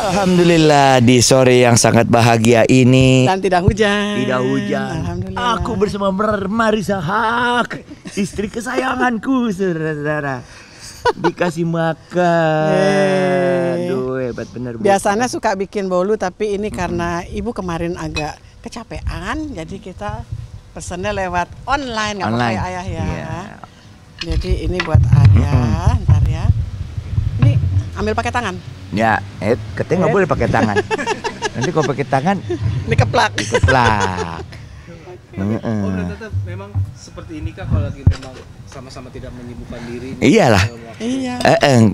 Alhamdulillah di sore yang sangat bahagia ini. Dan tidak hujan. Tidak hujan. Alhamdulillah. Aku bersama Marisa Haq, istri kesayanganku, saudara-saudara. Dikasih makan. Aduh, hebat bener. Biasanya suka bikin bolu, tapi ini karena ibu kemarin agak kecapean, jadi kita pesennya lewat online, nggak pakai ayah ya. Yeah. Jadi ini buat ayah, ntar ya. Ini ambil pakai tangan. Ya, katanya nggak boleh pakai tangan. Nanti kalau pakai tangan, Ini keplak. keplak. Oh, tetap memang seperti ini kah kalau lagi memang sama-sama tidak menyibukkan diri? Iyalah. Iya.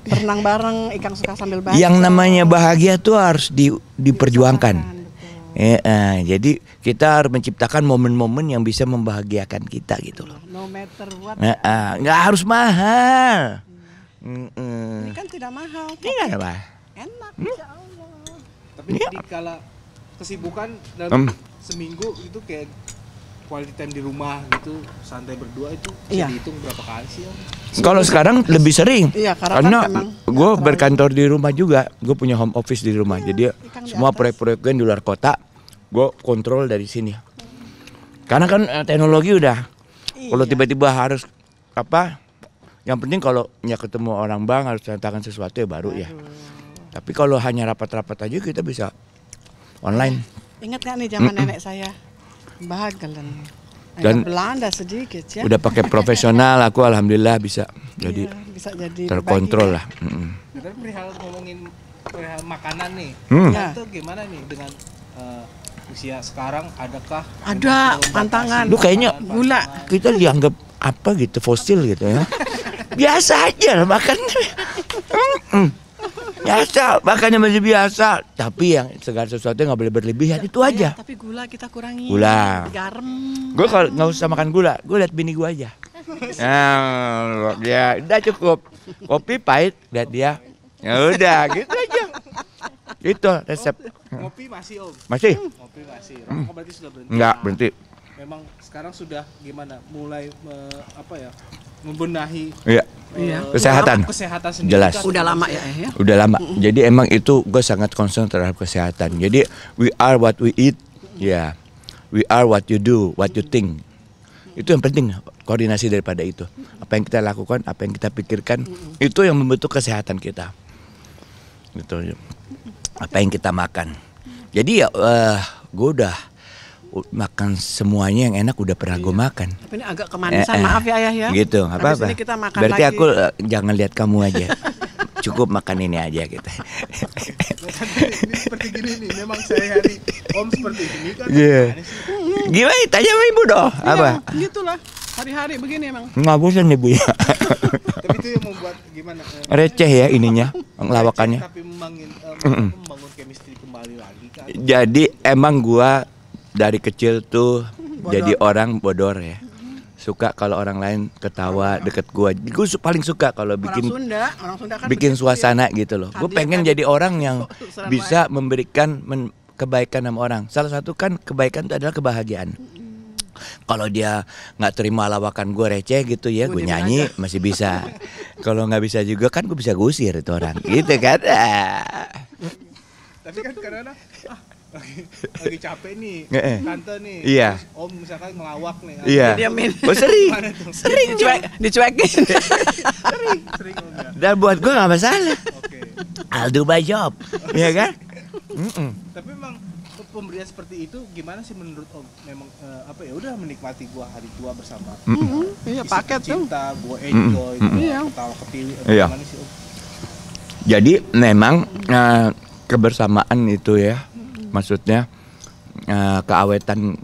Berenang bareng, ikan suka sambil baca. Yang namanya bahagia tuh harus diperjuangkan. Jadi kita harus menciptakan momen-momen yang bisa membahagiakan kita gitu loh. No matter what. Nggak harus mahal. Ini kan tidak mahal. Iya apa? Enak, insya Allah. Tapi di kala kesibukan dalam seminggu itu kayak quality time di rumah gitu, santai berdua itu bisa dihitung berapa kali sih Om? Kalau sekarang lebih sering. Iya, karena gue berkantor di rumah juga, gue punya home office di rumah. Jadi semua proyek-proyek gue di luar kota, gue kontrol dari sini. Karena kan teknologi udah, kalau tiba-tiba harus apa? Yang penting kalau ketemu orang bang harus tantangan sesuatu ya baru ya. Tapi kalau hanya rapat-rapat aja kita bisa online. Ingat gak nih zaman nenek saya? Bahagian. Dan Belanda sedikit ya. udah pakai profesional, aku alhamdulillah bisa jadi, bisa jadi terkontrol lah. Tapi perihal ngomongin perihal makanan nih, itu gimana nih dengan usia sekarang? Adakah ada pantangan? Lu kayaknya gula. Kita dianggap apa gitu, fosil gitu ya. Biasa aja makan. Biasa, makannya masih biasa. Tapi yang segala sesuatu nggak boleh berlebihan, itu aja. Tapi gula kita kurangi. Gula. Garam. Gue kalau nggak usah makan gula, gue liat bini gue aja. Nah, ya udah cukup. Kopi pahit, liat dia. Ya udah, gitu aja. Itu resep. Ngopi masih Om? Masih? Ngopi masih. Rokok berarti sudah berhenti? Enggak, berhenti. Memang sekarang sudah gimana? Mulai membenahi kesehatan sendiri. Jelas. Udah lama ya. Udah lama. Jadi emang itu gue sangat concern terhadap kesehatan. Jadi we are what we eat. Ya. We are what you do, what you think. Itu yang penting, koordinasi daripada itu. Apa yang kita lakukan, apa yang kita pikirkan, itu yang membentuk kesehatan kita. Gitu. Apa yang kita makan. Jadi ya gue udah makan semuanya yang enak, udah pernah gue makan. Tapi ini agak kemanisan, maaf ya ayah ya. Gitu, apa-apa. Berarti lagi. aku jangan lihat kamu aja. Cukup makan ini aja kita. Ini seperti gini nih, memang sehari-hari Om seperti ini kan. Gimana? Tanya sama ibu dong. Apa? Gitulah, hari-hari begini emang. Nggak bosan ibu ya. Tapi itu yang membuat gimana? Receh ya ininya, lawakannya. Tapi membangun chemistry kembali lagi kan. Jadi emang gua dari kecil tuh jadi orang bodor ya. Suka kalau orang lain ketawa deket gua. Gua paling suka kalau bikin orang Sunda kan bikin suasana gitu loh. Gue pengen jadi orang yang bisa memberikan kebaikan sama orang. Salah satu kan kebaikan itu adalah kebahagiaan. Kalau dia nggak terima lawakan gue receh gitu ya, gue nyanyi masih bisa. Kalau nggak bisa juga kan gue bisa gusir itu orang, gitu kan? Tapi kan karena lagi capek nih, tante nih, iya. Om misalkan ngelawak nih, iya. Oh, sering dicuekin. sering Om ya. Dan buat gue nggak masalah. I'll do my job, ya kan? Tapi memang pemberian seperti itu gimana sih menurut Om? Memang udah menikmati gua hari tua bersama. Iya, paket tuh. Cinta, gua enjoy, ketawa ketiwi. Gimana sih Om? Jadi memang kebersamaan itu ya, maksudnya keawetan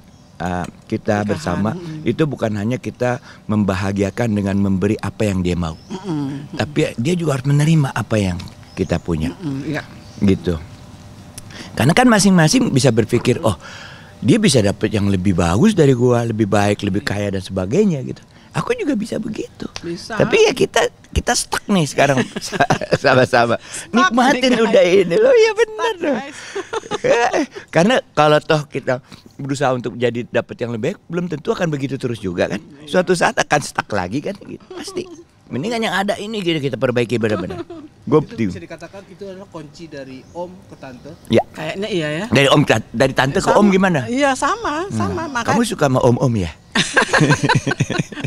kita bersama itu bukan hanya kita membahagiakan dengan memberi apa yang dia mau, tapi dia juga harus menerima apa yang kita punya, gitu. Karena kan masing-masing bisa berpikir, oh dia bisa dapat yang lebih bagus dari gua, lebih baik, lebih kaya dan sebagainya gitu. Aku juga bisa begitu. Bisa. Tapi ya kita stuck nih sekarang sama-sama. Nikmatin udah ini loh, ya benar loh. Karena kalau toh kita berusaha untuk jadi dapat yang lebih baik, belum tentu akan begitu terus juga kan. Suatu saat akan stuck lagi kan gitu. Pasti. Mendingan yang ada ini kita perbaiki benar-benar. Gue Bisa dikatakan itu adalah kunci dari om ke tante. Ya. Kayaknya iya ya. Dari tante ke om gimana? Iya sama. Makanya Kamu suka sama om ya?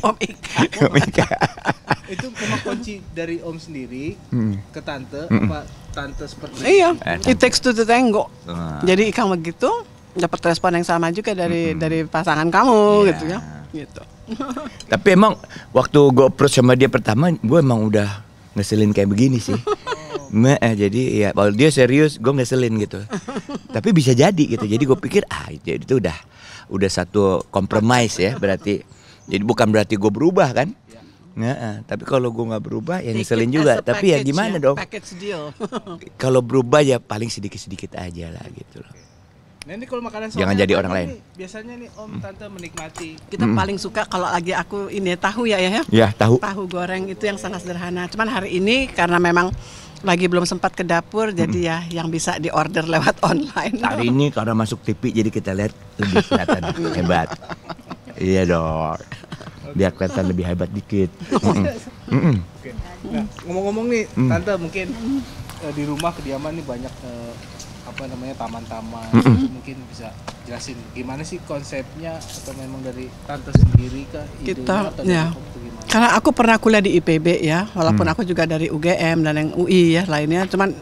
Om Ika. Om Ika. Itu memang kunci dari om sendiri ke tante apa tante seperti Iya, it takes two to tango. Nah. Jadi Ikang begitu dapat respon yang sama juga dari pasangan kamu gitu ya. Gitu. Tapi emang waktu gue approach sama dia pertama, gue emang udah ngeselin kayak begini sih. Jadi ya kalau dia serius, gue ngeselin gitu. Tapi bisa jadi gitu. Jadi gue pikir itu udah satu compromise ya berarti. Jadi bukan berarti gue berubah kan? Tapi kalau gue nggak berubah ya ngeselin juga. Tapi ya gimana dong? Package deal. Kalau berubah ya paling sedikit-sedikit aja lah gitu loh. Nah ini kalau makanan Jangan jadi orang lain. Biasanya nih om tante menikmati. Kita paling suka kalau lagi aku ini tahu ya. Ya tahu. Tahu goreng itu yang sangat sederhana. Cuman hari ini karena memang lagi belum sempat ke dapur, jadi ya yang bisa diorder lewat online. Hari ini karena masuk TV jadi kita lihat lebih kelihatan hebat. Iya dong. Biar kelihatan lebih hebat dikit. Oke. Nah ngomong-ngomong nih tante mungkin di rumah kediaman nih banyak taman-taman. Itu mungkin bisa jelasin gimana sih konsepnya atau memang dari tante sendiri kah? Kita ya. Karena aku pernah kuliah di IPB ya, walaupun aku juga dari UGM dan yang UI ya lainnya, cuman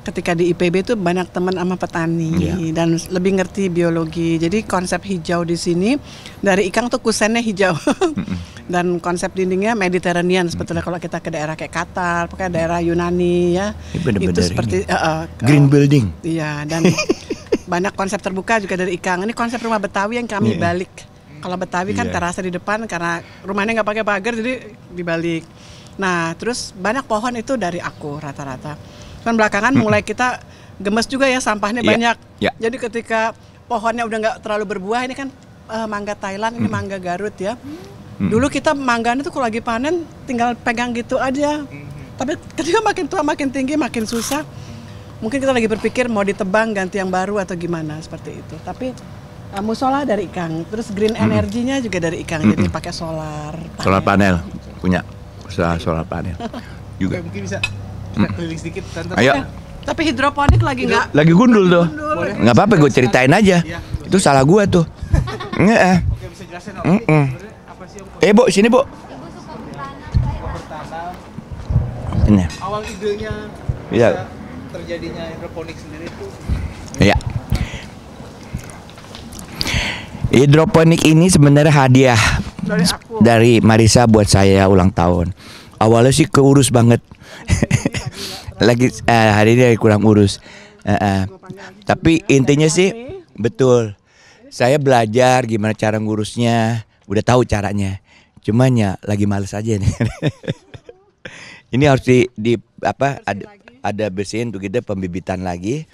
ketika di IPB itu banyak teman sama petani dan lebih ngerti biologi. Jadi konsep hijau di sini dari Ikang tuh kusennya hijau. Dan konsep dindingnya Mediterranean sebetulnya kalau kita ke daerah kayak Qatar, pakai daerah Yunani ya. Itu seperti green building. Iya, dan banyak konsep terbuka juga dari Ikang. Ini konsep rumah Betawi yang kami balik. Kalau Betawi kan terasa di depan karena rumahnya nggak pakai pagar jadi dibalik. Nah, terus banyak pohon itu dari aku rata-rata. Kan belakangan mulai kita gemes juga ya sampahnya banyak. Jadi ketika pohonnya udah nggak terlalu berbuah, ini kan mangga Thailand, ini mangga Garut ya. Dulu kita mangganya tuh kalau lagi panen tinggal pegang gitu aja. Tapi ketika makin tua makin tinggi makin susah. Mungkin kita lagi berpikir mau ditebang ganti yang baru atau gimana seperti itu. Tapi musola dari Ikang, terus green energinya juga dari Ikang, jadi pakai solar panel punya usaha solar panel juga. Mungkin bisa keliling sedikit tante. Ayo. Tapi hidroponik lagi nggak? Lagi gundul tuh. Nggak apa-apa, gue ceritain aja. Itu salah gue tuh. Oke, bisa jelasin apa sih om? Bu, sini bu. Bertanam. Ini. Awal idenya terjadinya hidroponik sendiri itu. Iya. Hidroponik ini sebenarnya hadiah dari Marisa buat saya ulang tahun. Awalnya sih keurus banget. Lagi hari ini kurang urus. Tapi intinya sih betul. Saya belajar gimana cara ngurusnya, udah tahu caranya. Cuman ya lagi males aja nih. Ini harus ada bersihin tuh kita pembibitan lagi.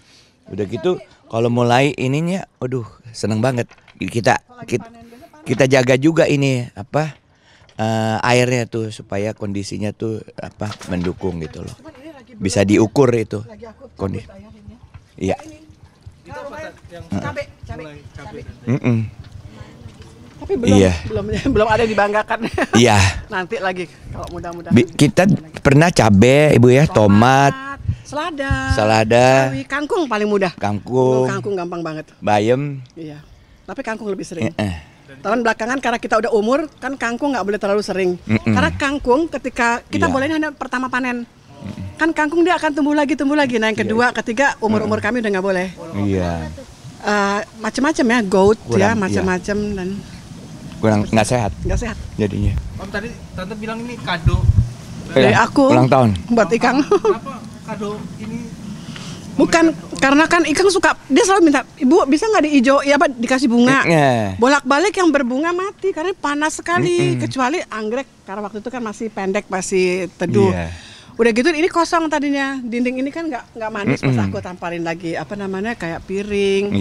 Udah gitu kalau mulai ininya aduh seneng banget. Kita jaga juga ini airnya tuh supaya kondisinya tuh mendukung gitu loh. Bisa diukur itu kondisi. Iya. Cabe. Tapi belum ada dibanggakan. Iya. Nanti lagi kalau mudah-mudahan. Kita pernah cabe Ibu ya, tomat, selada, kangkung paling mudah. Kangkung Gampang banget. Bayam. Iya. Tapi kangkung lebih sering. Tahun belakangan karena kita udah umur kan kangkung nggak boleh terlalu sering. Karena kangkung ketika kita boleh hanya pertama panen. Kan kangkung dia akan tumbuh lagi. Nah yang kedua, ketiga umur kami udah nggak boleh. Iya. Macam-macam ya, goat ya, macam-macam dan kurang nggak sehat. Jadinya. Om tadi tante bilang ini kado dari aku ulang tahun buat Ikang. Kenapa kado ini? Bukan karena kan Ikang suka, dia selalu minta, Ibu bisa nggak dikasih bunga. Bolak-balik yang berbunga mati karena panas sekali. Kecuali anggrek karena waktu itu kan masih pendek, masih teduh. Udah gitu ini kosong tadinya, dinding ini kan nggak manis. Pas aku tampalin lagi kayak piring.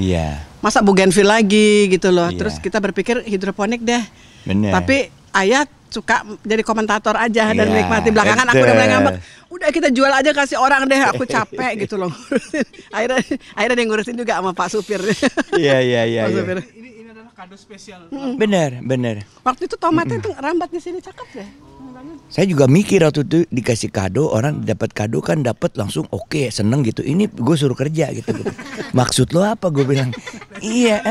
Masa bougainville lagi gitu loh. Terus kita berpikir hidroponik deh. Bener. Tapi ayah suka jadi komentator aja dan menikmati. Belakangan aku udah mulai ngambek. Udah kita jual aja kasih orang deh, aku capek gitu loh. akhirnya dia ngurusin juga sama Pak Supir. Iya. Ini adalah kado spesial. Bener. Waktu itu tomatnya tuh rambat di sini, cakep deh. Saya juga mikir waktu itu dikasih kado, orang dapat kado kan dapat langsung oke, seneng gitu. Ini gue suruh kerja gitu. Maksud lo apa? Gue bilang iya.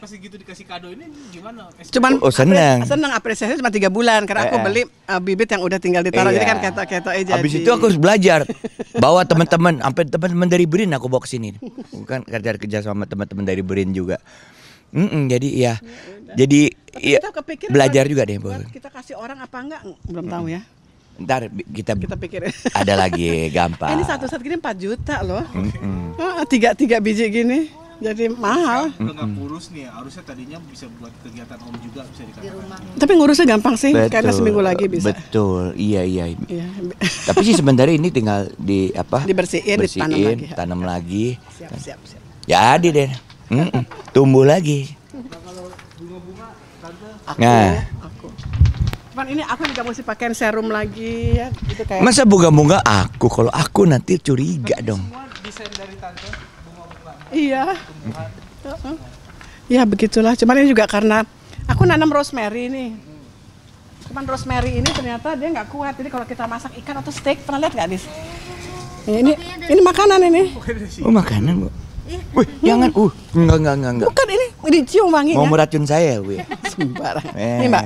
Pas gitu dikasih kado ini gimana? Cuman seneng. Seneng apresiasi cuma 3 bulan karena aku beli bibit yang udah tinggal ditaruh, jadi kan ketok-ketok aja. Habis itu aku harus belajar. Bawa teman-teman, sampai teman-teman dari BRIN aku bawa ke sini. Bukan kerja sama teman-teman dari BRIN juga. Jadi ya. Jadi ya, belajar juga deh, Bu. Kita kasih orang apa enggak belum tahu ya. Ntar kita pikirin. Ada lagi gampang. Ini satu set gini 4 juta loh. Tiga biji gini. Jadi mahal. Udah nggak kurus nih, harusnya tadinya bisa buat kegiatan Om juga bisa di rumah. Tapi ngurusnya gampang sih, karena seminggu lagi bisa. Betul, iya. Tapi sih sebenarnya ini tinggal dibersihin, tanam lagi. Siap. Jadi deh, tumbuh lagi. Nah, kalau bunga-bunga, Tante? Aku. Cuman ini aku juga mesti pakai serum lagi ya, gitu kayak. Masa bunga-bunga aku? Kalau aku nanti curiga dong. Semua desain dari Tante, bunga-bunga. Iya. Ya begitulah. Cuman ini juga karena aku nanam rosemary nih. Cuman rosemary ini ternyata dia nggak kuat. Jadi kalau kita masak ikan atau steak, pernah lihat nggak Dis? Ini makanan ini. Oh makanan Bu. Wih, jangan. Enggak. Bukan ini dicium wanginya. Mau meracun saya, Bu. Sembarang. Ini Mbak.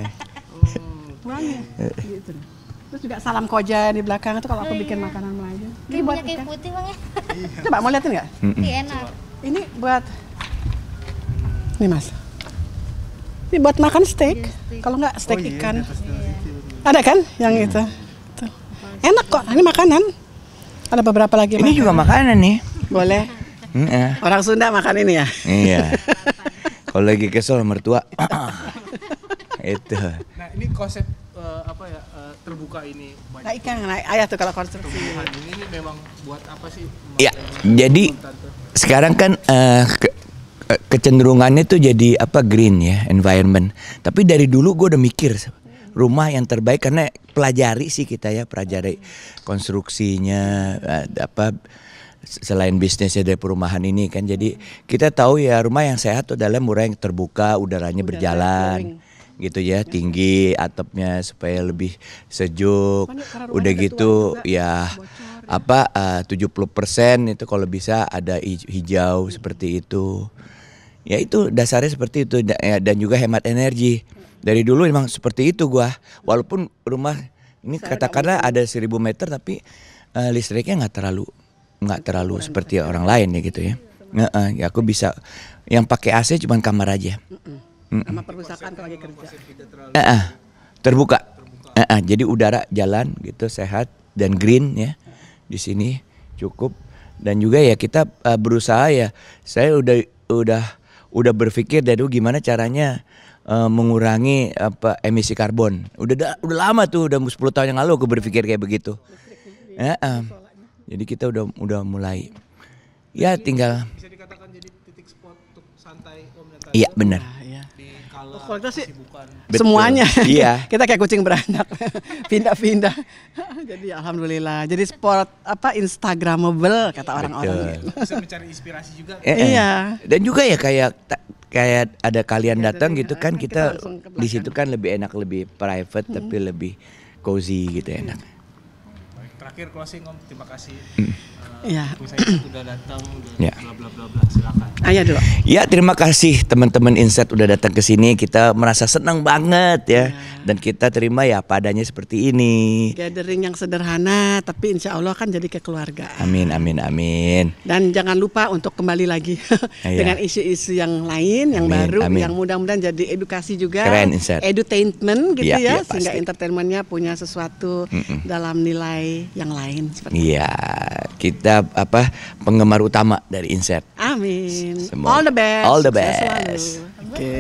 Wangi. Gitu. Terus juga salam koja di belakang itu kalau aku bikin makanan Melayu. Ini buat kayak putih Bang ya. Coba mau liatin nggak? Iya enak. Ini buat. Nih Mas. Ini buat makan steak. Kalau nggak steak ikan. Ada kan yang itu? Tuh. Enak kok. Ini makanan. Ada beberapa lagi. Ini juga makanan nih. Boleh. Orang Sunda makan ini ya. Iya. Kalau lagi kesel mertua. Itu. Nah ini konsep terbuka ini banyak. Nah ikan, ayah tuh kalau konstruksi. Ini memang buat apa sih? Ya, jadi sekarang kan kecenderungannya tuh jadi green ya, environment. Tapi dari dulu gue udah mikir rumah yang terbaik karena pelajari sih kita ya, pelajari konstruksinya selain bisnisnya dari perumahan ini kan. Jadi kita tahu ya rumah yang sehat tuh adalah rumah yang terbuka, udaranya berjalan. Gitu ya, tinggi atapnya supaya lebih sejuk. Udah gitu ya 70% itu kalau bisa ada hijau seperti itu. Ya itu dasarnya seperti itu dan juga hemat energi. Dari dulu memang seperti itu gua. Walaupun rumah ini katakanlah ada 1000 meter tapi listriknya nggak terlalu seperti orang lain ya gitu ya. Ya aku bisa yang pakai AC cuma kamar aja. Sama perpustakaan kalau lagi kerja. Terbuka. Jadi udara jalan gitu sehat dan green ya di sini cukup. Dan juga ya kita berusaha ya. Saya udah berpikir dari dulu gimana caranya mengurangi emisi karbon. Udah lama tuh, udah 10 tahun yang lalu aku berpikir kayak begitu. Jadi kita udah mulai. Ya tinggal. Bisa dikatakan jadi titik spot untuk santai Om dan Tante. Iya benar. Kalau kita sih Betul. semuanya. Iya. Kita kayak kucing beranak, pindah-pindah. Jadi alhamdulillah. Jadi sport Instagramable kata orang-orang. Bisa mencari inspirasi juga. Iya. Dan juga ya kayak ada kalian datang gitu kan, kita di situ kan lebih enak, lebih private tapi lebih cozy gitu enak. Baik, terakhir closing Om, terima kasih. Iya. Misalnya udah datang, Ya. bla bla bla bla, silakan. Ayo dulu. Ya terima kasih teman-teman Insight udah datang ke sini. Kita merasa senang banget ya. Dan kita terima ya padanya seperti ini. Gathering yang sederhana tapi insya Allah kan jadi kekeluargaan. Amin. Dan jangan lupa untuk kembali lagi dengan isu-isu yang lain, yang baru, yang mudah-mudahan jadi edukasi juga. Keren, Insight. Edutainment gitu ya, sehingga pasti. Entertainmentnya punya sesuatu dalam nilai yang lain. Iya, kita penggemar utama dari Insight. Amin. Semua. All the best. All the Sukses best. selalu. Oke.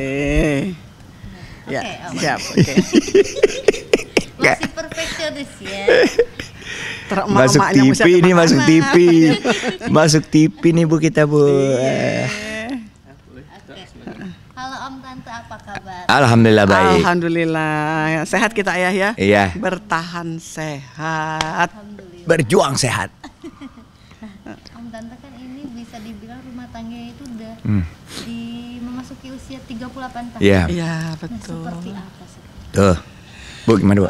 Ya, siap. Oke. Masih perfeksionis ya. Masuk TV ini, masuk TV. Masuk TV nih Bu kita Bu. Halo Om Tante, apa kabar? Alhamdulillah baik. Alhamdulillah. Sehat kita Ayah ya? Iya. Bertahan sehat. Alhamdulillah. Berjuang sehat. Om Tante kan ini bisa dibilang rumah tangganya itu udah memasuki usia 38 tahun. Iya. Iya, Nah, betul. seperti apa sih? Tuh. Bu, gimana Bu?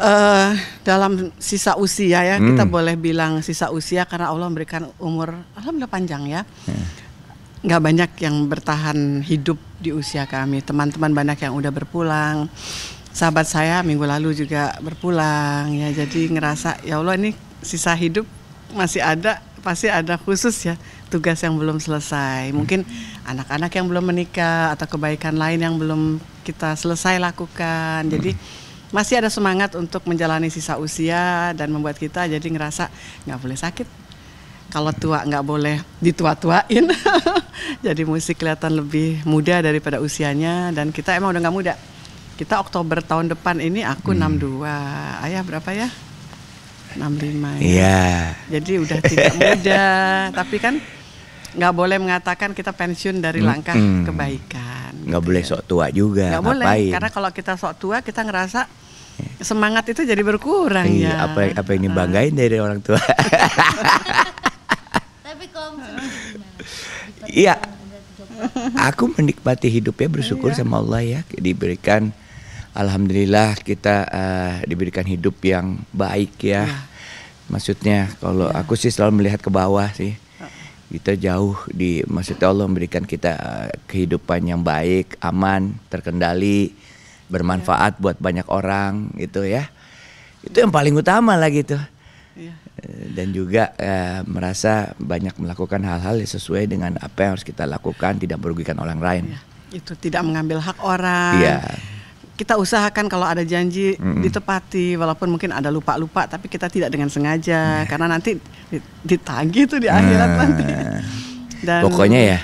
Dalam sisa usia ya, kita boleh bilang sisa usia karena Allah memberikan umur alhamdulillah panjang ya. Nggak banyak yang bertahan hidup di usia kami. Teman-teman banyak yang udah berpulang. Sahabat saya minggu lalu juga berpulang ya. Jadi ngerasa ya Allah, ini sisa hidup masih ada, pasti ada khusus ya tugas yang belum selesai. Mungkin anak-anak yang belum menikah atau kebaikan lain yang belum kita selesai lakukan. Jadi masih ada semangat untuk menjalani sisa usia dan membuat kita jadi ngerasa nggak boleh sakit. Kalau tua nggak boleh ditua-tuain. Jadi mesti kelihatan lebih muda daripada usianya, dan kita emang udah nggak muda. Kita Oktober tahun depan ini aku 62, ayah berapa ya? 65 ya. Iya. Jadi udah tidak muda, tapi kan nggak boleh mengatakan kita pensiun dari langkah kebaikan. Nggak gitu boleh ya. sok tua juga. Nggak boleh, ngapain? karena kalau kita sok tua kita ngerasa semangat itu jadi berkurang Iya, ya. apa yang dibanggain dari orang tua. Tapi kalau misalnya gimana? Iya. Aku menikmati hidup ya, bersyukur sama Allah ya, diberikan alhamdulillah kita diberikan hidup yang baik ya. Maksudnya kalau aku sih selalu melihat ke bawah sih. Kita jauh maksudnya Allah memberikan kita kehidupan yang baik, aman, terkendali, bermanfaat buat banyak orang gitu ya. Itu yang paling utama lah gitu. Dan juga merasa banyak melakukan hal-hal yang sesuai dengan apa yang harus kita lakukan, tidak merugikan orang lain. Itu tidak mengambil hak orang. Iya. Kita usahakan kalau ada janji ditepati, walaupun mungkin ada lupa-lupa, tapi kita tidak dengan sengaja, karena nanti ditagih tuh di akhirat nanti. Dan, pokoknya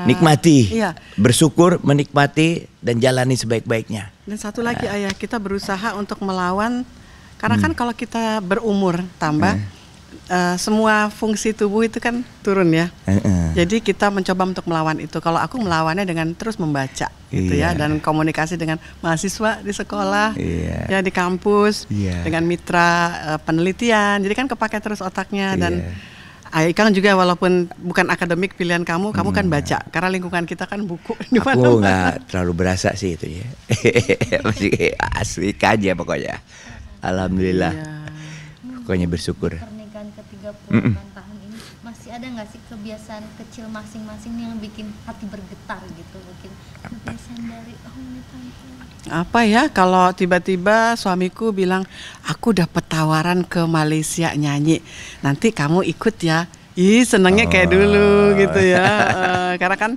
nikmati, bersyukur, menikmati, dan jalani sebaik-baiknya. Dan satu lagi ayah, kita berusaha untuk melawan, karena kan kalau kita berumur tambah, semua fungsi tubuh itu kan turun ya. Jadi kita mencoba untuk melawan itu. Kalau aku melawannya dengan terus membaca gitu ya, dan komunikasi dengan mahasiswa di sekolah, ya di kampus, dengan mitra penelitian. Jadi kan kepake terus otaknya. Dan Ikang juga walaupun bukan akademik pilihan kamu kan baca, karena lingkungan kita kan buku. Aku nggak terlalu berasa sih itu ya. Masih asik aja pokoknya. Alhamdulillah. Pokoknya bersyukur. Pernikahan ke-38 tahun ini masih ada nggak sih kebiasaan kecil masing-masing yang bikin hati bergetar gitu, mungkin kebiasaan dari ini tante? Apa ya, kalau tiba-tiba suamiku bilang aku dapat tawaran ke Malaysia nyanyi, nanti kamu ikut ya. Ih, senengnya kayak dulu gitu ya. Karena kan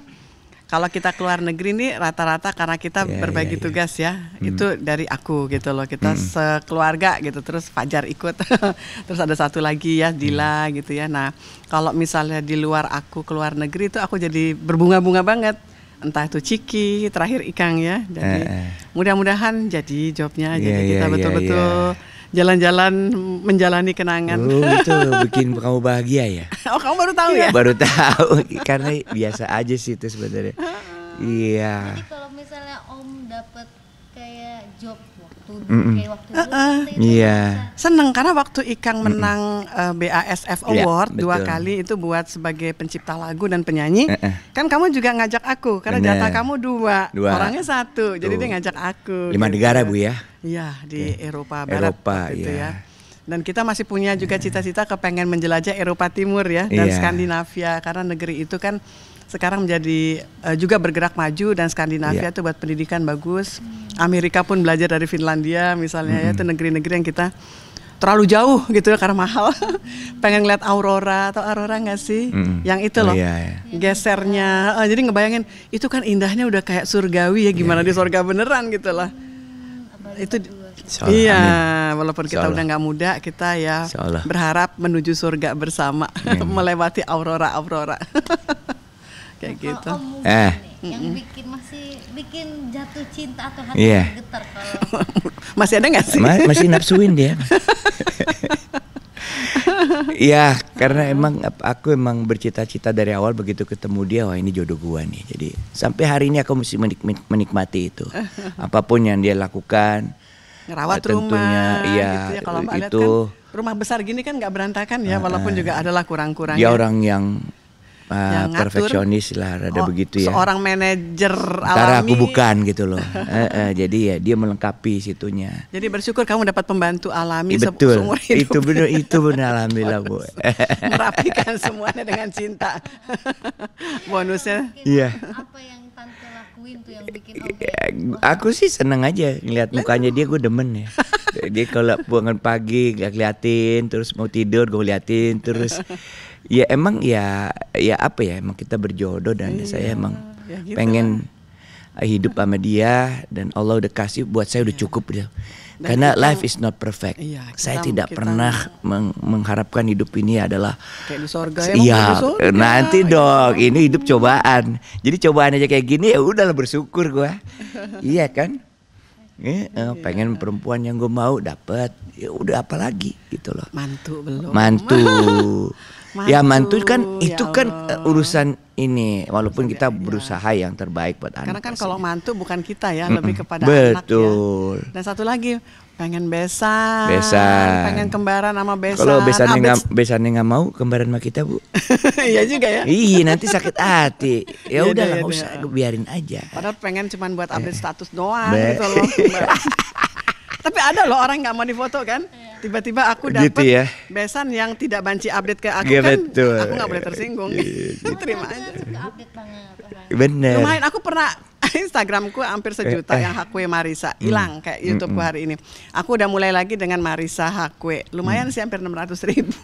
kalau kita keluar negeri nih rata-rata karena kita berbagi tugas ya, itu dari aku gitu loh, kita sekeluarga gitu, terus Fajar ikut, terus ada satu lagi ya Dila gitu ya. Nah kalau misalnya di luar aku keluar negeri itu aku jadi berbunga-bunga banget, entah itu Ciki, terakhir Ikang ya. Jadi mudah-mudahan jadi jobnya, jadi kita betul-betul jalan-jalan menjalani kenangan. Itu bikin kamu bahagia ya? Oh, kamu baru tahu ya? Baru tahu, karena biasa aja sih itu sebenarnya. Iya. Jadi kalau misalnya Om dapat kayak job kayak waktu dulu, iya. Seneng karena waktu Ikang menang BASF Award 2 kali itu buat sebagai pencipta lagu dan penyanyi, kan kamu juga ngajak aku karena jatah kamu dua, orangnya satu, jadi dia ngajak aku. 5 negara Bu ya? Iya, di Eropa Barat gitu ya. Dan kita masih punya juga cita-cita kepengen menjelajah Eropa Timur ya, dan Skandinavia, karena negeri itu kan sekarang menjadi juga bergerak maju, dan Skandinavia itu buat pendidikan bagus. Amerika pun belajar dari Finlandia misalnya ya, itu negeri-negeri yang kita terlalu jauh gitu ya karena mahal. Pengen lihat aurora nggak sih? Yang itu loh, gesernya. Jadi ngebayangin itu kan indahnya udah kayak surgawi ya, gimana di surga beneran gitu lah. Itu walaupun kita udah nggak muda, kita ya berharap menuju surga bersama, melewati aurora kayak gitu. Yang bikin jatuh cinta atau hati bergetar kalau masih ada nggak sih? Masih nafsuin dia. Iya, karena aku bercita-cita dari awal, begitu ketemu dia, wah ini jodoh gua nih. Jadi sampai hari ini aku mesti menikmati itu. Apapun yang dia lakukan, ngerawat tentunya, rumah, gitu ya. Kalau Mbak lihat kan rumah besar gini kan nggak berantakan ya, walaupun juga adalah kurang-kurangnya. Dia orang yang yang ngatur. perfeksionis lah, rada begitu ya. Seorang manajer Ntar alami. aku bukan gitu loh. Jadi ya dia melengkapi situnya. Jadi bersyukur kamu dapat pembantu alami Betul. seumur hidup. Itu benar alhamdulillah Bu. Merapikan semuanya dengan cinta. Bonusnya. Iya. Apa yang tante lakuin tuh yang bikin Aku sih seneng aja ngeliat mukanya dia, gue demen ya. Dia kalau pulang pagi gak keliatin, terus mau tidur gue liatin terus. Ya emang ya apa ya, emang kita berjodoh dan saya emang ya gitu pengen hidup sama dia dan Allah udah kasih buat saya udah cukup dia. Karena life is not perfect. Iya, Saya kita- tidak pernah mengharapkan hidup ini adalah kayak di sorga ya. iya, Emang di sorga. nanti dong. Ini hidup cobaan. Jadi cobaan aja kayak gini ya udahlah bersyukur gua. Iya kan? Pengen perempuan yang gue mau dapet. Ya udah apalagi gitu loh. Mantu belum. Mantu. Ya mantu kan Ya itu kan Allah. urusan ini. Walaupun kita berusaha yang terbaik buat anak. Karena kan pastinya. kalau mantu bukan kita ya, lebih kepada anak Betul. ya. Dan satu lagi pengen besan, pengen kembaran sama besan. Kalau besannya nggak mau kembaran sama kita Bu. Iya juga ya. Ih nanti sakit hati. Ya Iya, udahlah iya, nggak iya. usah, biarin aja. Padahal pengen cuman buat update status doang Be- gitu loh. Tapi ada loh orang nggak mau difoto kan. Tiba-tiba aku Gitu dapat ya. besan yang tidak banci update ke aku Iya, kan. betul. Aku nggak boleh tersinggung. Iya, Terima aja. suka update banget orang. Bener. Lumayan aku pernah Instagramku hampir sejuta yang Hakwe Marisa hilang kayak YouTubeku hari ini. Aku udah mulai lagi dengan Marisa Hakwe. Lumayan sih hampir 600.000.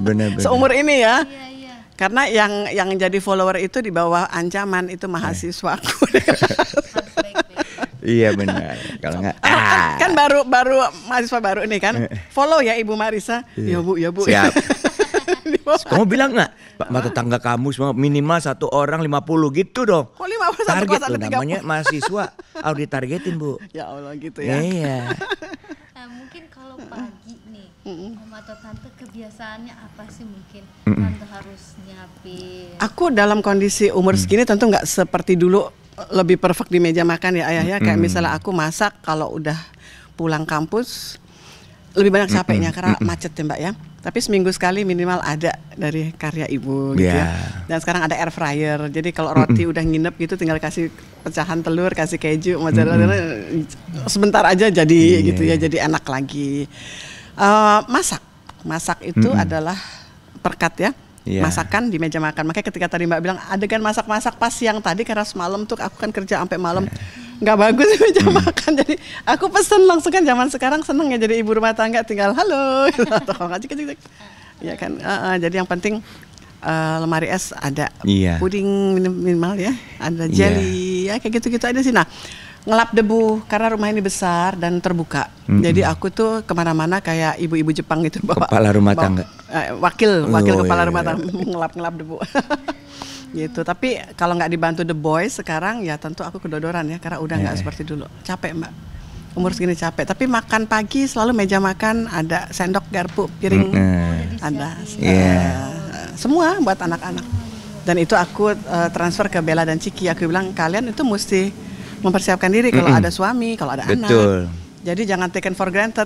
Bener. Seumur ini ya. Iya, iya. Karena yang jadi follower itu di bawah ancaman itu mahasiswaku. Harus baik-baik. Iya benar. Kalau nggak kan baru mahasiswa baru nih kan. Follow ya Ibu Marisa. Ya Bu, ya Bu. Siap. Di bawah. Kamu bilang nggak? Pak tetangga kamu semua minimal 1 orang 50 gitu dong. Kok 50 satu Target kelas loh ada 30? namanya mahasiswa harus ditargetin Bu. Ya Allah gitu ya. Iya. Nah, mungkin kalau pagi nih, Om atau Tante kebiasaannya apa sih mungkin Tante harus nyiapin? Aku dalam kondisi umur segini tentu nggak seperti dulu lebih perfect di meja makan ya ayah ya. Kayak misalnya aku masak kalau udah pulang kampus lebih banyak capeknya karena macet ya Mbak ya. Tapi seminggu sekali minimal ada dari karya ibu gitu ya. Dan sekarang ada air fryer. Jadi kalau roti udah nginep gitu tinggal kasih pecahan telur, kasih keju, mozzarella sebentar aja jadi gitu ya, jadi enak lagi. Masak itu adalah perkat ya. Iya. Masakan di meja makan. Makanya ketika tadi Mbak bilang adegan masak-masak pas siang tadi karena semalam tuh aku kan kerja sampai malam. Nggak bagus di meja makan. Jadi aku pesen langsung kan zaman sekarang seneng ya jadi ibu rumah tangga tinggal halo. Atau nggak cik. Ya kan. Jadi yang penting lemari es ada. Iya. Puding minimal ya. Ada jelly ya kayak gitu-gitu aja sih. Nah ngelap debu karena rumah ini besar dan terbuka. Jadi aku tuh kemana-mana kayak ibu-ibu Jepang gitu bawa Kepala rumah tangga. Wakil Oh, kepala iya, rumah iya. tangga ngelap debu. Gitu. Tapi kalau nggak dibantu The Boys sekarang ya tentu aku kedodoran ya karena udah nggak seperti dulu. Capek Mbak. Umur segini capek. Tapi makan pagi selalu meja makan ada sendok, garpu, piring, ada. Semua buat anak-anak. Dan itu aku transfer ke Bella dan Ciki. Aku bilang kalian itu mesti mempersiapkan diri kalau ada suami, kalau ada Betul. anak. Jadi jangan taken for granted.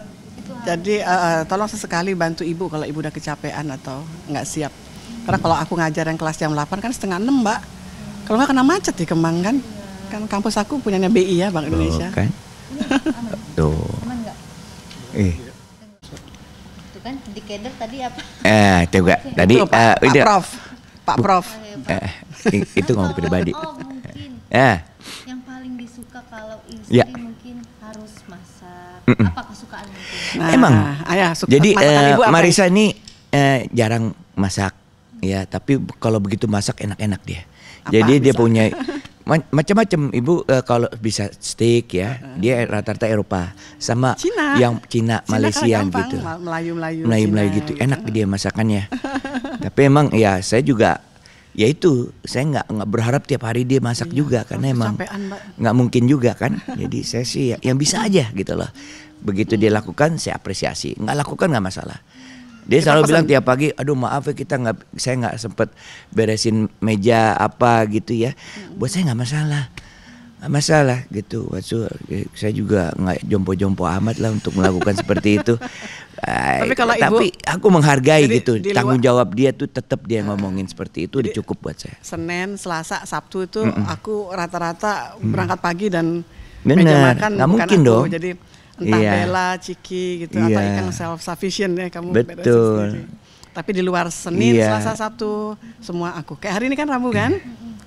Jadi tolong sesekali bantu ibu kalau ibu udah kecapean atau nggak siap. Karena kalau aku ngajar yang kelas jam 8 kan setengah 6 Mbak. Kalau nggak kena macet di Kemang kan. Kan kampus aku punyanya BI ya Bank Indonesia. Kan? Tuh. Aman nggak? Itu kan di keder tadi apa? Coba tadi Itu, Pak udah. Prof. Pak Prof. Itu ngomong pribadi. Oh mungkin yang paling disuka kalau istri Ya. mungkin harus masak. Apa kesukaan mungkin? Nah, Emang. Ayah suka Jadi masakan ibu apa? Marisa ini jarang masak ya, tapi kalau begitu masak enak-enak dia. Apa Jadi dia bisa? punya macam-macam ibu kalau bisa steak ya, dia rata-rata Eropa sama Cina. yang Cina, Cina Malaysian kan gampang, gitu. Melayu-melayu. Melayu-melayu Cina gitu, enak dia masakannya. Tapi emang ya saya juga ya itu saya nggak berharap tiap hari dia masak juga karena emang kecapean, Mbak. nggak mungkin juga kan. Jadi saya sih yang bisa aja gitu loh. Begitu dia lakukan saya apresiasi, nggak lakukan nggak masalah. Dia Kita selalu pesan. bilang tiap pagi, aduh maaf ya saya nggak sempet beresin meja apa gitu ya. Buat saya nggak masalah gitu. Saya juga nggak jompo-jompo amat lah untuk melakukan seperti itu. Tapi kalau ibu, tapi aku menghargai jadi gitu di luar- tanggung jawab dia tuh tetap dia ngomongin seperti itu udah cukup buat saya. Senin, Selasa, Sabtu itu aku rata-rata berangkat pagi dan Bener, meja makan nggak bukan mungkin aku. dong. Jadi entah Iya. Bella, Ciki gitu atau Iya. Ikang self sufficient ya kamu Betul. beresin sendiri. Tapi di luar Senin, Iya. Selasa, Sabtu semua aku. Kayak hari ini kan Rabu kan?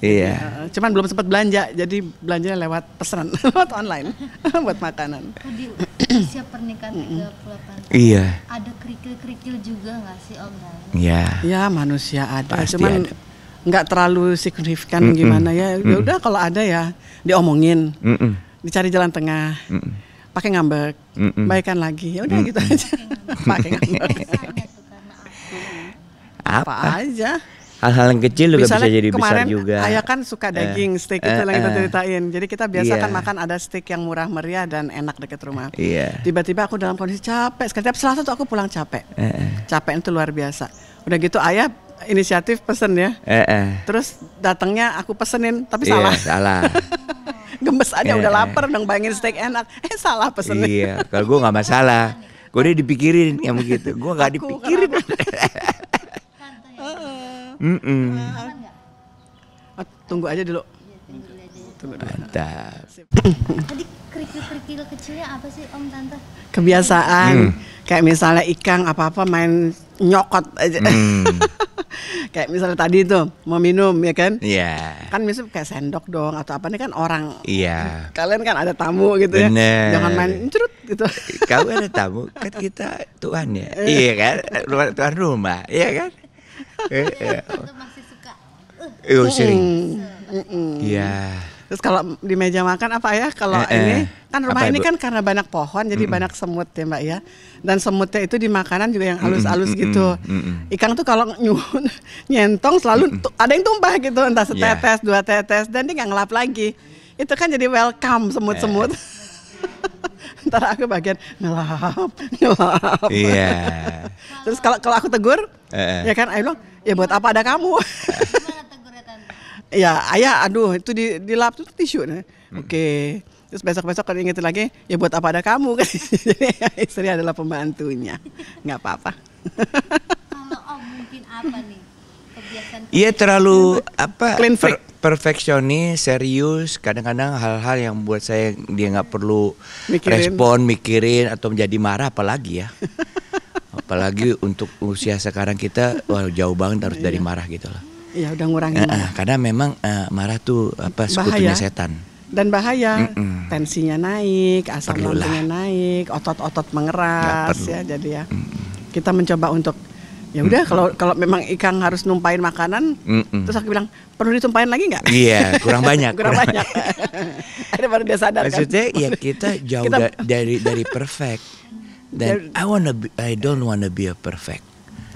Iya. Cuman belum sempat belanja, jadi belanjanya lewat pesanan, lewat online buat makanan. Di usia pernikahan 38 tahun, Iya. ada kerikil-kerikil juga nggak sih Om Dan? Iya. Ya manusia ada, Pasti cuman ada. nggak terlalu signifikan gimana ya. Ya udah kalau ada ya diomongin, Mm-mm. dicari jalan tengah, pakai ngambek, baikan lagi, ya udah gitu aja. Pakai ngambek, Biasanya tuh karena apa? apa aja. Hal-hal yang kecil juga bisa Misalnya jadi besar kemarin juga. Ayah kan suka daging, steak itu yang kita ceritain. Jadi kita biasa Iya. kan makan ada steak yang murah meriah dan enak dekat rumah. Iya. Tiba-tiba aku dalam kondisi capek. Setiap Selasa tuh aku pulang capek. Capek itu luar biasa. Udah gitu ayah inisiatif pesen ya. Terus datangnya aku pesenin tapi Iya, salah. salah. Gemes aja udah lapar dong bayangin steak enak. Salah pesennya. Iya, kalau gue nggak masalah. Gue udah dipikirin yang begitu. Gue nggak Aku, dipikirin. Mm-mm. Aman nggak? Oh, tunggu aja dulu. Mantap. Tadi kerikil-kerikil kecilnya apa sih Om Tante? Kebiasaan kayak misalnya Ikang apa-apa main nyokot aja. Kayak misalnya tadi tuh mau minum ya kan? Iya. Kan misalnya kayak sendok dong atau apa, ini kan orang. Iya. Kalian kan ada tamu gitu ya. Bener. Jangan main cerut gitu. Kau ada tamu, kan kita tuan ya. Iya kan? Tuan rumah, iya kan? Tante masih suka Sering. Iya. Terus kalau di meja makan apa ya? Kalau ini kan rumah Apa, ini Ibu? kan karena banyak pohon jadi banyak semut ya Mbak ya. Dan semutnya itu di makanan juga yang halus-halus gitu. Ikang tuh kalau nyentong selalu ada yang tumpah gitu, entah setetes, dua tetes dan dia nggak ngelap lagi. Itu kan jadi welcome semut-semut. Ntar aku bagian ngelap. Iya. Terus kalau aku tegur, ya kan ayah bilang, ya buat apa ada kamu? gimana tegurnya Tante? Ya ayah aduh itu di lap itu tisu nih. Oke. Terus besok-besok kalau ingetin lagi, ya buat apa ada kamu kan? Jadi istri adalah pembantunya. Nggak apa-apa. Kalau Om mungkin apa nih kebiasaan? Iya terlalu apa? Clean freak. Perfeksionis, serius. Kadang-kadang hal-hal yang buat saya dia nggak perlu Mikirin. mikirin atau menjadi marah, apalagi ya. Apalagi untuk usia sekarang kita, wah jauh banget harus dari marah gitu loh. Iya udah ngurangin. Karena memang marah tuh apa sekutunya Bahaya. setan. Dan bahaya, tensinya naik, asam Perlulah. lambungnya naik, otot-otot Nggak mengeras perlu. ya. Jadi ya kita mencoba untuk ya udah kalau memang Ikang harus numpain makanan, terus aku bilang perlu ditumpahin lagi nggak? Iya, kurang banyak. Kurang banyak. Akhirnya baru dia sadar kan. Maksudnya ya kita jauh Kita- dari perfect. Dan I don't wanna be a perfect.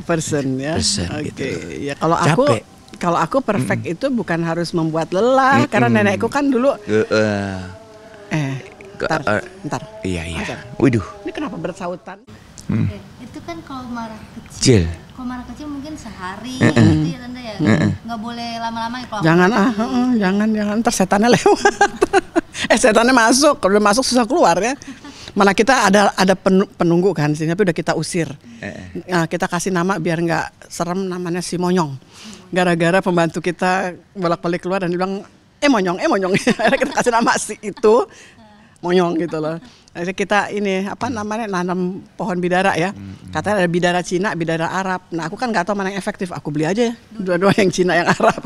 Person ya. Person, Oke. gitu. Ya kalau Capek. aku perfect itu bukan harus membuat lelah karena nenekku kan dulu ntar. Iya. Bentar. Waduh, Ini kenapa bersautan? Oke, itu kan kalau marah kecil. Cil. Kalau marah kecil mungkin sehari gitu ya Tante ya. Nggak boleh lama-lama ya kalau Jangan marah kecil. jangan ntar setannya lewat. Setannya masuk, kalau udah masuk susah keluar ya. Mana kita ada penunggu kan sini tapi udah kita usir. Nah, kita kasih nama biar nggak serem, namanya si Monyong. Gara-gara pembantu kita bolak-balik keluar dan dia bilang Monyong. Akhirnya kita kasih nama si itu Monyong gitu loh. Akhirnya kita ini apa namanya nanam pohon bidara ya. Katanya ada bidara Cina, bidara Arab. Nah aku kan nggak tahu mana yang efektif. Aku beli aja ya. Dua-dua yang Cina yang Arab.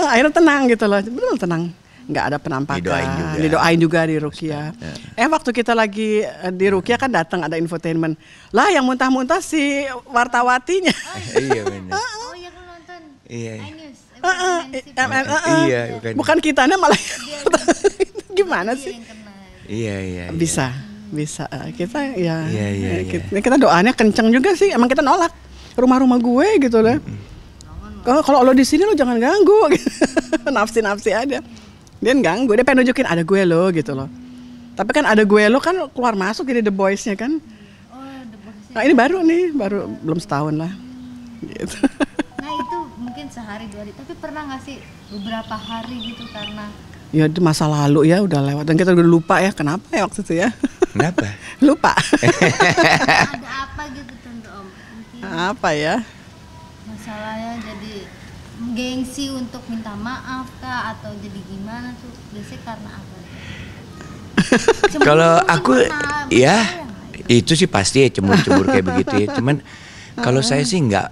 Akhirnya tenang gitu loh. Betul tenang. Nggak ada penampakan. Didoain juga di Rukia. Waktu kita lagi di Rukia kan datang ada infotainment. Lah yang muntah-muntah si wartawatinya. Iya benar. Oh iya kan nonton. Iya. iNews. Iya, Bukan kitanya malah. Gimana Dia sih? yang kena. Iya. Bisa. Kita ya. Iya. Kita doanya kenceng juga sih. Emang kita nolak rumah-rumah gue gitu loh. Kalau lo di sini lo jangan ganggu. Nafsi aja. Dia ganggu. Dia pengen nunjukin ada gue lo gitu loh. Tapi kan ada gue lo kan keluar masuk jadi The Boys-nya kan. Oh, The Boys. Nah ini baru belum setahun lah. Gitu. Nah itu mungkin sehari 2 hari. Tapi pernah nggak sih beberapa hari gitu karena Ya itu masa lalu ya udah lewat dan kita udah lupa ya kenapa ya waktu itu ya. Kenapa? Lupa. Ada apa gitu tante Om? Mungkin Apa ya? masalahnya jadi gengsi untuk minta maaf kah atau jadi gimana tuh? Biasanya karena apa? Cemburu Kalau mungkin aku pernah ya masalah nggak? itu sih pasti ya cemburu-cemburu kayak begitu ya. Cuman kalau saya sih nggak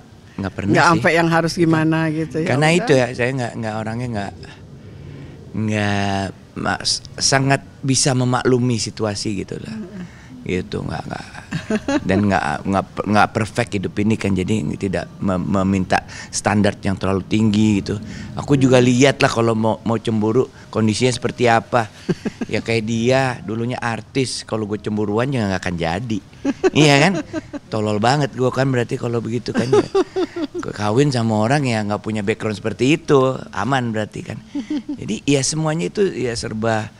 pernah Nggak sih. sampai yang harus gimana gitu ya. Karena udah. itu ya saya nggak orangnya nggak sangat bisa memaklumi situasi gitu lah. Gitu nggak dan nggak perfect hidup ini kan, jadi tidak meminta standar yang terlalu tinggi gitu. Aku juga lihat lah kalau mau cemburu kondisinya seperti apa. Ya kayak dia dulunya artis, kalau gue cemburuan ya nggak akan jadi. Iya kan, tolol banget gue kan berarti kalau begitu kan ya. Kawin sama orang yang nggak punya background seperti itu aman berarti kan. Jadi ya semuanya itu ya serba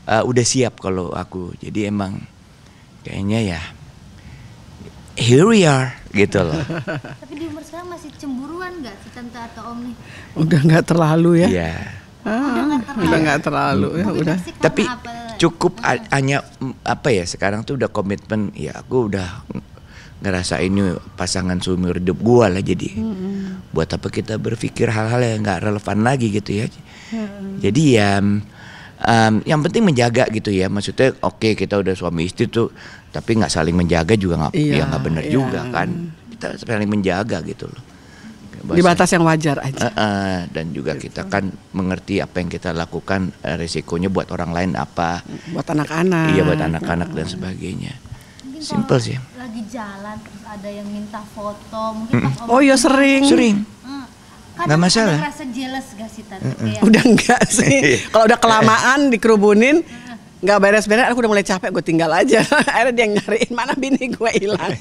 udah siap kalau aku. Jadi emang kayaknya ya here we are gitu loh. Tapi di umur sekarang masih cemburuan nggak sih tante atau Om nih? Udah nggak terlalu ya. Iya. Udah nggak terlalu ya Mungkin udah. sih karena Tapi apa? cukup hanya apa ya, sekarang tuh udah komitmen ya, aku udah ngerasa ini pasangan seumur hidup gua lah, jadi buat apa kita berpikir hal-hal yang nggak relevan lagi gitu ya. Jadi ya yang penting menjaga gitu ya, maksudnya oke, kita udah suami istri tuh tapi nggak saling menjaga juga nggak, Iya, ya nggak benar iya. juga kan, kita saling menjaga gitu loh. Di batas yang wajar aja. Dan juga kita kan mengerti apa yang kita lakukan, resikonya buat orang lain apa. Buat anak-anak. Iya, buat anak-anak dan sebagainya. Mungkin Simple kalau sih. lagi jalan terus ada yang minta foto, mungkin pas Om Oh iya sering. Sering. kadang Nggak masalah. ada rasa jealous gak sih tante? Kayak, Udah enggak sih. Kalau udah kelamaan dikerubunin, nggak beres-beres, aku udah mulai capek, gue tinggal aja. Akhirnya dia yang nyariin, mana bini gue hilang.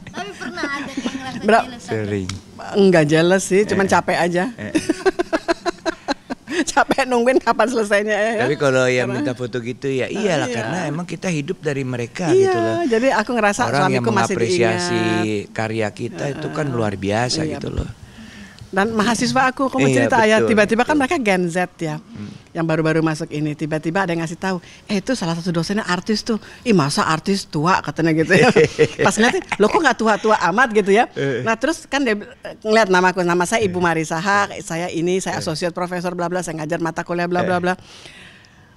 tapi pernah ada yang ngerasa Bra- jealous? Tante? Sering. Enggak jealous sih, cuman capek aja. Capek nungguin kapan selesainya ya. Tapi kalau yang minta foto gitu ya iyalah, karena emang kita hidup dari mereka Iya, gitu loh. jadi aku ngerasa Orang yang suamiku masih mengapresiasi diingat. karya kita itu kan luar biasa Iya, gitu loh. Dan mahasiswa aku mau Iya, cerita ya, betul, tiba-tiba kan betul. mereka Gen Z ya, yang baru-baru masuk ini, tiba-tiba ada yang ngasih tahu, itu salah satu dosennya artis tuh, ih masa artis tua katanya gitu ya. Pas ngeliatin, lo kok nggak tua-tua amat gitu ya. Nah terus kan dia ngeliat nama saya Ibu Marisa Haq, saya associate profesor bla bla, saya ngajar mata kuliah bla bla bla.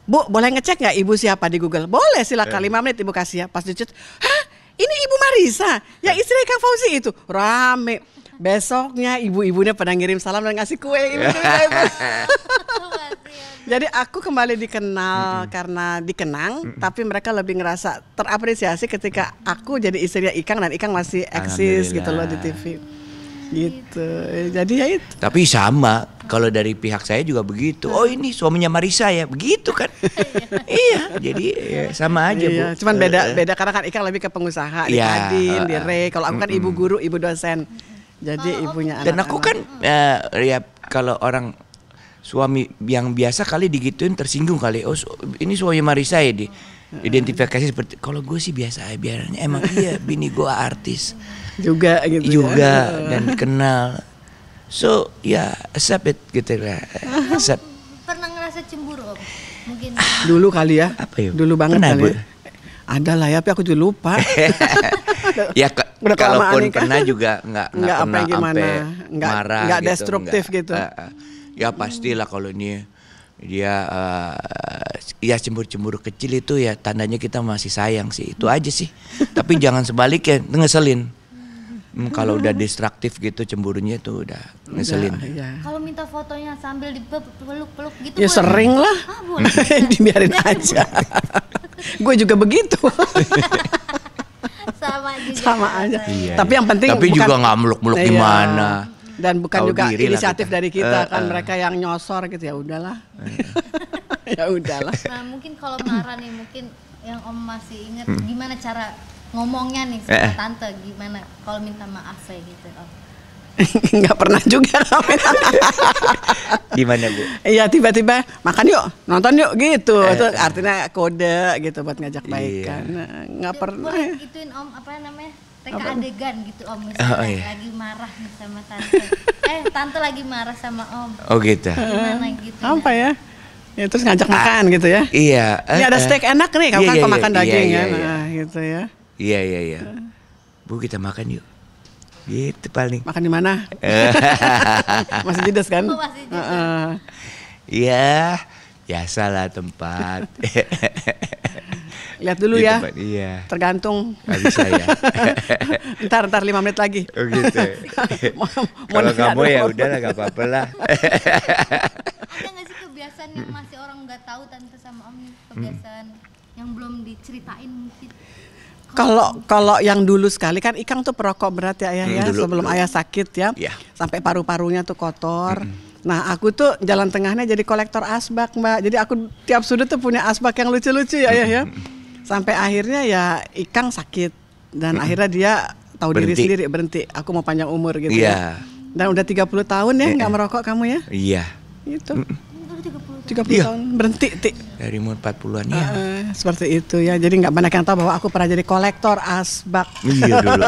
Bu, boleh ngecek nggak ibu siapa di Google? Boleh, silakan 5 menit ibu kasih ya. Pas dicet, hah ini Ibu Marisa, yang istri Kang Fauzi itu, rame. Besoknya ibu-ibunya pada ngirim salam dan ngasih kue ibu. Jadi aku kembali dikenal karena dikenang, tapi mereka lebih ngerasa terapresiasi ketika aku jadi istrinya Ikang dan Ikang masih eksis gitu loh di TV. Gitu. Jadi ya itu. Tapi sama, kalau dari pihak saya juga begitu. Oh ini suaminya Marisa ya, begitu kan? Iya, jadi ya, sama aja Iya, Bu. cuman beda karena kan Ikang lebih ke pengusaha, di Iya, Kadin, di Rey. Kalau aku kan ibu guru, ibu dosen. Jadi ibunya Dan aku kan ya kalau orang suami yang biasa kali digituin tersinggung kali. Oh ini suami Marisa ya, identifikasi seperti. Kalau gue sih biasa aja, biarnya emang iya bini gue artis juga gitu juga ya. dan dikenal. So ya accept it gitu lah. Accept. Pernah ngerasa cemburu Om? Mungkin Dulu kali ya. Apa ya? Dulu banget Pernah, kali Bu? ya. Ada lah ya, tapi aku juga lupa. Ya Udah kelamaan kalaupun nikah. pernah juga nggak Nggak apa pernah gimana. sampai Nggak- marah nggak gitu, destruktif nggak. gitu. Ya pastilah kalau ini dia ya cemburu-cemburu kecil itu ya tandanya kita masih sayang sih, itu aja sih. Tapi jangan sebaliknya ngeselin. Kalau udah destruktif gitu cemburunya itu udah ngeselin. Iya. kalau minta fotonya sambil dipeluk-peluk gitu Ya boleh? sering lah. Ah, boleh. Dibiarin aja. Gue juga begitu. Sama juga. Sama aja. Iya, Tapi yang penting tapi bukan, juga nggak meluk-meluk Iya. gimana. Dan bukan Tahu juga diri lah inisiatif kita. dari kita kan, mereka yang nyosor gitu, ya udahlah. Ya udahlah. Nah mungkin kalau marah nih, mungkin yang Om masih inget gimana cara ngomongnya nih sama tante, gimana kalau minta maaf ya gitu Om? Nggak pernah juga kami. Gimana Bu? Iya, tiba-tiba makan yuk, nonton yuk gitu. Itu artinya kode gitu buat ngajak baikan. Nah, nggak pernah. Boleh gituin Om, apa namanya, teka adegan gitu Om, misalnya Oh, iya. lagi marah nih sama tante. Tante lagi marah sama Om, Oh gitu. gimana gitu? Apa ya? Ya, terus ngajak makan gitu ya. Iya. Ini ada steak enak nih, kamu Iya, kan iya, pemakan iya, daging iya, ya. iya. Nah, gitu ya. Iya. Bu, kita makan yuk. Gitu paling. Makan di mana? Masih judes kan? Oh, masih judes. Iya, biasalah tempat. Lihat dulu Di ya. tempat, iya. Tergantung. Gak bisa ya. Ntar 5 menit lagi. Oh gitu. Kalau kamu ya udahlah, gak apa-apa lah. Ada nggak sih kebiasaan yang masih orang nggak tahu tante sama om nih, kebiasaan yang belum diceritain mungkin? Kalau yang dulu sekali kan Ikang tuh perokok berat ya ayah ya, sebelum dulu. ayah sakit ya, Iya. sampai paru-parunya tuh kotor. Nah aku tuh jalan tengahnya jadi kolektor asbak mbak, jadi aku tiap sudut tuh punya asbak yang lucu-lucu ya ayah ya. Sampai akhirnya ya Ikang sakit dan akhirnya dia tahu diri Berhenti. sendiri berhenti. Aku mau panjang umur gitu Iya. ya. Dan udah 30 tahun ya nggak merokok kamu ya? Iya. Itu Udah 30 30 Iya. tahun berhenti Ti. Dari umur 40-an ya. Seperti itu ya. Jadi nggak banyak yang tahu bahwa aku pernah jadi kolektor asbak. Iya dulu.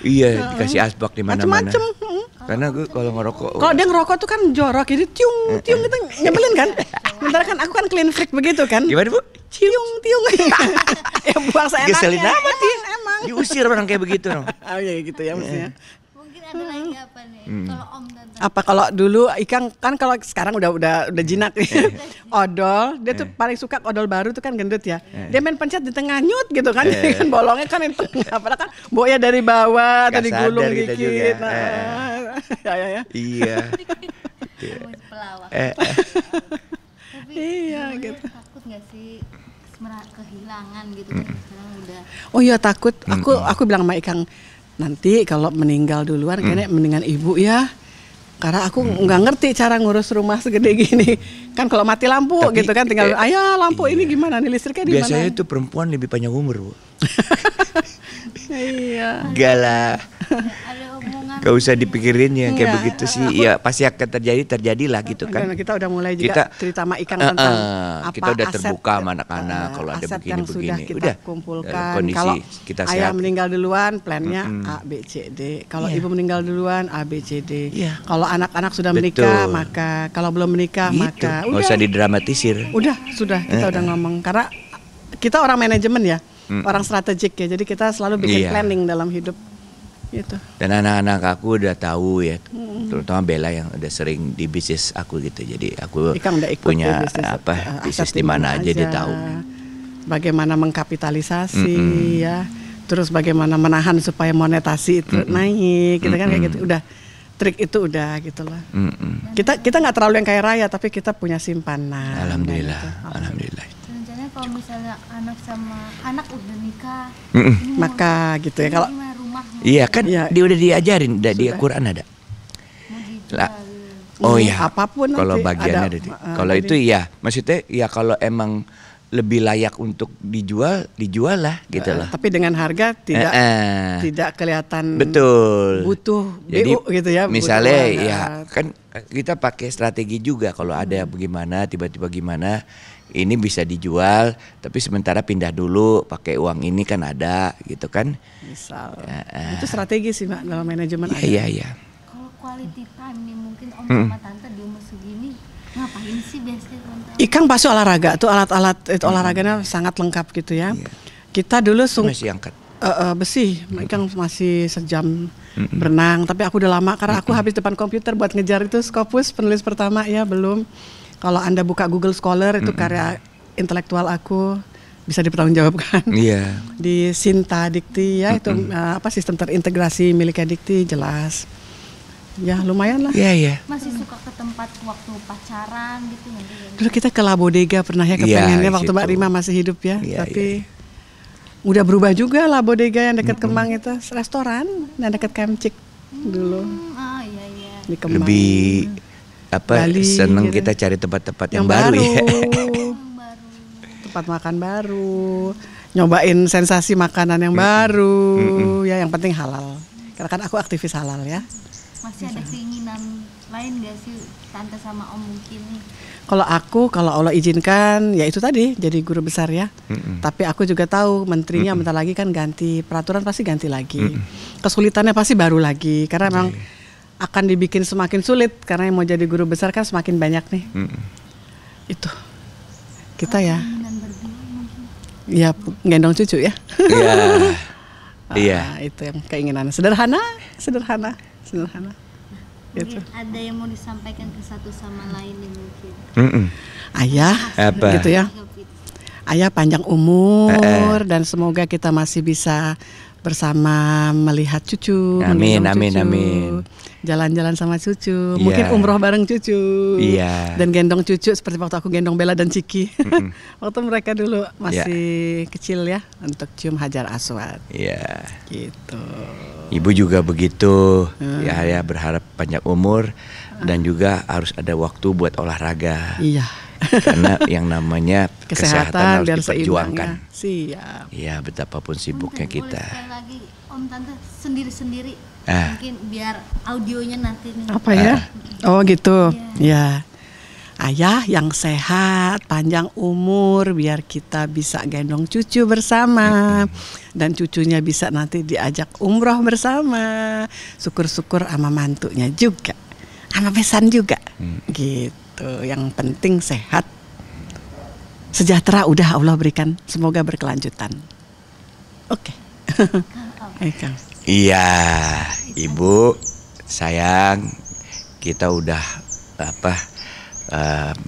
Iya, dikasih asbak di mana-mana. Macem-macem. Karena gue kalau ngerokok. Kalau dia ngerokok tuh kan jorok, jadi tiung gitu nyebelin kan. Sementara kan aku kan clean freak begitu kan. Gimana Bu? Tiung. Ya buang seenaknya. Geselin amat ya. Emang. Diusir orang kayak begitu. No. Oh iya gitu ya maksudnya. mungkin ada lagi apa nih kalau om tante? Apa kalau dulu Ikang kan kalau sekarang udah jinak nih. Odol, dia tuh paling suka odol baru tuh kan gendut ya. Dia main pencet di tengah nyut gitu kan. Jadi kan bolongnya kan di tengah. Padahal kan boya dari bawah Nggak atau digulung sadar kita dikit. juga. Ya. Iya. Kamu pelawak. Tapi Iya, dulunya gitu. takut nggak sih kehilangan gitu kan sekarang udah Oh iya takut. Aku bilang sama Ikang, nanti kalau meninggal duluan kayaknya mendingan ibu ya. Karena aku nggak ngerti cara ngurus rumah segede gini. Kan kalau mati lampu Tapi, gitu kan tinggal ayah lampu ini gimana nih listriknya di mana? Biasanya tuh perempuan lebih panjang umur Bu. Iya. Enggak lah. ada omongan Gak usah dipikirin yang kayak Enggak. begitu sih. Ya pasti akan terjadilah gitu kan. Dan kita udah mulai juga cerita sama Ikang tentang apa kita udah aset, terbuka sama anak-anak kalau ada aset yang sudah begini-begini. kita Udah kumpulkan. dalam kondisi Kalau kita ayah sehat. meninggal duluan, plannya A, B, C, D. Kalau Iya. ibu meninggal duluan, A, B, C, D. Iya. Kalau anak-anak sudah Betul. menikah, maka kalau belum menikah, Gitu. maka Nggak usah didramatisir. sudah kita udah ngomong karena kita orang manajemen ya, orang strategik ya. Jadi kita selalu bikin Iya. planning dalam hidup. Gitu. Dan anak-anak aku udah tahu ya, terutama Bella yang udah sering di bisnis aku gitu. Jadi aku Ikang udah ikut punya di bisnis, bisnis aset di mana aja dia tahu. Bagaimana mengkapitalisasi ya. Terus bagaimana menahan supaya monetasi itu naik gitu kan kayak gitu. Udah trik itu udah gitu loh. Kita nggak terlalu yang kaya raya tapi kita punya simpanan. Alhamdulillah, gitu. alhamdulillah. rencananya kalau misalnya anak sama anak udah nikah ini Maka gitu ya kalau gimana rumah mau Iya kan, Iya. dia udah diajarin, di Al-Quran ada. dijual Lah, oh iya. apapun Kalau nanti bagiannya ada. Kalau itu iya, maksudnya ya kalau emang lebih layak untuk dijual lah gitu loh. tapi dengan harga tidak kelihatan Betul. butuh Jadi BU gitu ya. butuh misalnya uang, ya kan kita pakai strategi juga kalau ada bagaimana tiba-tiba gimana ini bisa dijual tapi sementara pindah dulu pakai uang ini kan ada gitu kan. misal itu strategi sih Mbak dalam manajemen ada. Iya. kalau quality time nih mungkin om sama tante di umur segini ngapain sih biasanya tante? Ikang pasti olahraga tuh alat-alat itu olahraganya sangat lengkap gitu ya. Kita dulu Masih angkat. besi, Ikang masih sejam berenang. Tapi aku udah lama karena aku habis depan komputer buat ngejar itu Scopus penulis pertama ya belum. Kalau Anda buka Google Scholar itu karya intelektual aku bisa dipertanggungjawabkan. Iya. Di Sinta Dikti ya itu sistem terintegrasi miliknya Dikti jelas. Ya lumayan lah. Iya. Masih suka ke tempat waktu pacaran gitu nggak sih? Dulu kita ke Labodega pernah ya Iya, kepengennya waktu situ. Mbak Rima masih hidup ya. Iya, Tapi udah berubah juga Labodega yang dekat Kemang itu restoran yang dekat Kemcik dulu Iya. di Kemang. Lebih Bali, seneng gitu. kita cari tempat-tempat yang baru ya. Tempat makan baru, nyobain sensasi makanan yang baru, ya yang penting halal. Karena kan aku aktivis halal ya. Masih ada keinginan lain gak sih tante sama om mungkin nih? Kalau Allah izinkan, ya itu tadi jadi guru besar ya. Tapi aku juga tahu menterinya bentar lagi kan ganti peraturan pasti ganti lagi. Kesulitannya pasti baru lagi karena memang akan dibikin semakin sulit karena yang mau jadi guru besar kan semakin banyak nih. Itu kita ya. Keinginan berdua mungkin. Ya gendong cucu ya. Iya. Iya. Itu yang keinginan sederhana. Gitu. Mungkin ada yang mau disampaikan ke satu sama lain nih mungkin. Ayah, Apa? gitu ya. Ayah panjang umur dan semoga kita masih bisa bersama melihat cucu, Amin, menggendong amin, cucu, amin. jalan-jalan sama cucu, Iya. mungkin umroh bareng cucu, Iya. dan gendong cucu seperti waktu aku gendong Bella dan Ciki, waktu mereka dulu masih kecil ya, untuk cium Hajar Aswad, Iya. gitu. Ibu juga begitu. Ya berharap panjang umur dan juga harus ada waktu buat olahraga. Iya. Karena yang namanya kesehatan harus biar diperjuangkan. seimbang ya. Siap. Iya, betapapun sibuknya Boleh kita. sekali lagi Om Tante sendiri-sendiri. Ah. Mungkin biar audionya nanti nih. Apa ya? Oh gitu. Ya. Ayah yang sehat, panjang umur, biar kita bisa gendong cucu bersama, dan cucunya bisa nanti diajak umroh bersama. Syukur-syukur sama mantunya juga, sama besan juga, gitu. Yang penting sehat, sejahtera udah Allah berikan, semoga berkelanjutan. Oke. Kang. Iya, Ibu, sayang, kita udah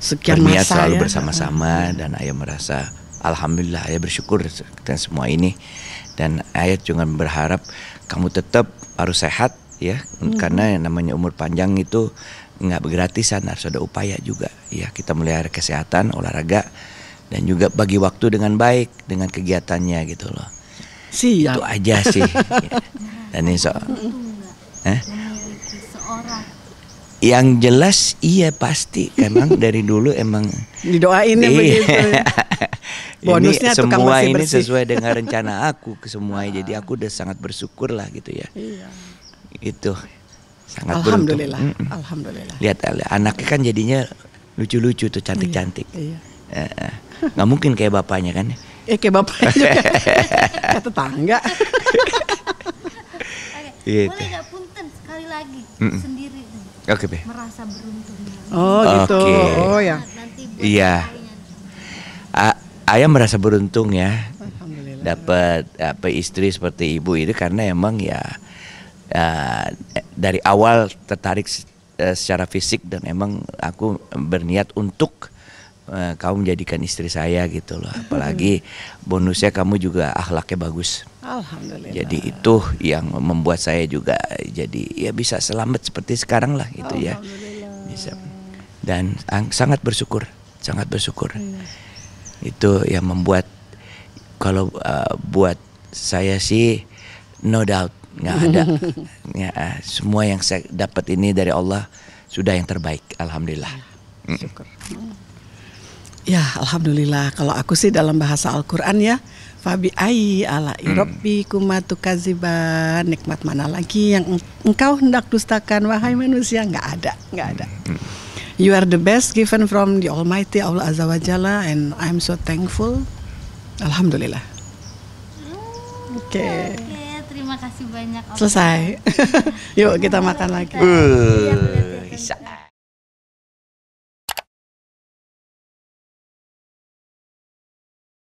Sekian berniat masa selalu ya. bersama-sama dan Ayah merasa alhamdulillah Ayah bersyukur dan semua ini, dan Ayah juga berharap kamu tetap harus sehat ya, karena yang namanya umur panjang itu nggak bergratisan, harus ada upaya juga ya, kita melihara kesehatan, olahraga, dan juga bagi waktu dengan baik dengan kegiatannya gitu loh. Siap. Itu aja sih. Dan ini Memiliki seorang. yang jelas iya pasti, emang dari dulu emang Didoain ya Iya. begitu. Bonusnya ini tukang semua ini bersih-bersih. sesuai dengan rencana aku ke semuanya, jadi aku udah sangat bersyukur lah gitu ya. Iya. Itu sangat beruntung. Alhamdulillah. Alhamdulillah. Lihat anaknya kan jadinya lucu-lucu tuh, cantik-cantik. Iya. Nggak mungkin kayak bapaknya kan? Kayak bapaknya juga. Kayak tetangga. Oke, Gitu. boleh gak punten sekali lagi sendiri Oke, Be. merasa beruntung. Oh gitu. Oke. Oh ya. Nanti buat Iya. kalian. Ayah merasa beruntung ya, Alhamdulillah. dapat istri seperti ibu itu, karena emang ya dari awal tertarik secara fisik, dan emang aku berniat untuk kamu menjadikan istri saya gitu loh. Apalagi bonusnya kamu juga akhlaknya bagus. Alhamdulillah. Jadi itu yang membuat saya juga jadi ya bisa selamat seperti sekarang lah gitu ya. Bisa. Dan sangat bersyukur, sangat bersyukur. Itu yang membuat kalau buat saya sih no doubt, nggak ada. Ya, semua yang saya dapat ini dari Allah sudah yang terbaik, alhamdulillah. Syukur. Ya, alhamdulillah. Kalau aku sih dalam bahasa Al-Qur'an ya, fabi ayyi ala rabbikum tukadziban, nikmat mana lagi yang engkau hendak dustakan wahai manusia? Nggak ada. You are the best given from the Almighty Allah Azza wa Jalla, and I'm so thankful. Alhamdulillah. Oke. Oke, terima kasih banyak. Om. Selesai. Yuk kita makan lagi. Lihat-lihat ya, Bisa.